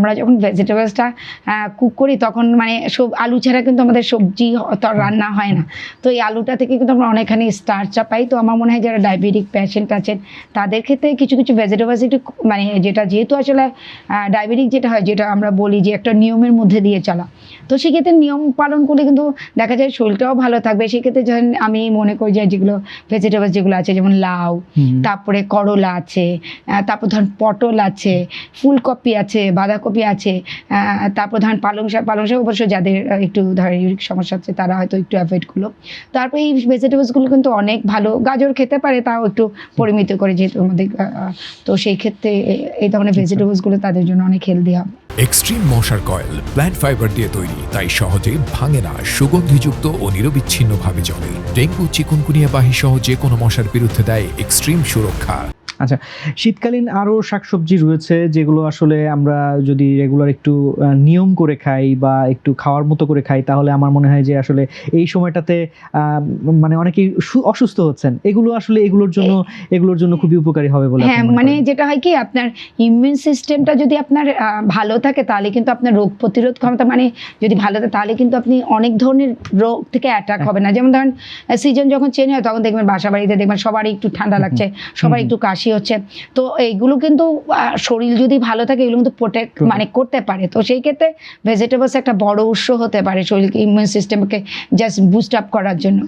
আমরা যখন ভেজিটেবলসটা কুক করি তখন মানে আলু ছাড়া কিন্তু আমাদের সবজি রান্না হয় না। তো এই আলুটা থেকে কিন্তু আমরা অনেকখানি স্টার্চটা পাই। তো আমার মনে হয় যারা ডায়াবেটিক পেশেন্ট আছেন তাদের ক্ষেত্রে কিছু কিছু ভেজিটেবলস একটু মানে যেটা যেহেতু আসলে ডায়াবেটিক যেটা হয়, যেটা আমরা বলি যে একটা নিয়মের মধ্যে দিয়ে চলা, তো সেক্ষেত্রে নিয়ম পালন করলে কিন্তু দেখা যায় শরীরটাও ভালো থাকবে। সেক্ষেত্রে যখন আমি মনে করি যে যেগুলো ভেজিটেবলস যেগুলো আছে যেমন লাউ, তারপরে করলা আছে, তারপর ধরেন পটল আছে, ফুলকপি আছে, বাঁধাকপি আছে, তারপর ধরেন পালং শাক অবশ্য যাদের একটু ধরেন ইউরিক সমস্যা আছে তারা হয়তো একটু অ্যাভয়েড করলো। তারপরে এই ভেজিটেবলসগুলো কিন্তু অনেক ভালো। গাজর খেতে পারে, তাও একটু পরিমিত করে, যেহেতু আমাদের তো সেই ক্ষেত্রে এই ধরনের ভেজিটেবলসগুলো তাদের জন্য অনেক হেলদি হবে। এক্সট্রিম মশার কয়েল প্ল্যান্ট ফাইবার দিয়ে তৈরি, তাই সহজে ভাঙে না, সুগন্ধিযুক্ত ও নিরবিচ্ছিন্নভাবে জ্বলে। ডেঙ্গু, চিকুনগুনিয়া বাহি সহ যে কোনো মশার বিরুদ্ধে দেয় এক্সট্রিম সুরক্ষা। আচ্ছা, শীতকালীন আরও শাকসবজি রয়েছে যেগুলো আসলে আমরা যদি রেগুলার একটু নিয়ম করে খাই বা একটু খাওয়ার মতো করে খাই, তাহলে আমার মনে হয় যে আসলে এই সময়টাতে মানে অনেকেই অসুস্থ হচ্ছেন, এগুলো আসলে এগুলোর জন্য খুবই উপকারী হবে বলে। হ্যাঁ, মানে যেটা হয় কি, আপনার ইমিউন সিস্টেমটা যদি আপনার ভালো থাকে তাহলে কিন্তু আপনার রোগ প্রতিরোধ ক্ষমতা মানে যদি ভালো থাকে তাহলে কিন্তু আপনি অনেক ধরনের রোগ থেকে অ্যাটাক হবে না। যেমন ধরেন সিজন যখন চেঞ্জ হয় তখন দেখবেন বাসা বাড়িতে দেখবেন সবারই একটু ঠান্ডা লাগছে, সবার একটু কাশি হচ্ছে। তো এইগুলো কিন্তু শরীর যদি ভালো থাকে এগুলো কিন্তু প্রোটেক্ট মানে করতে পারে। তো সেই ক্ষেত্রে ভেজিটেবলস একটা বড় উৎস হতে পারে শরীরকে, ইমিউন সিস্টেমকে জাস্ট বুস্ট আপ করার জন্য।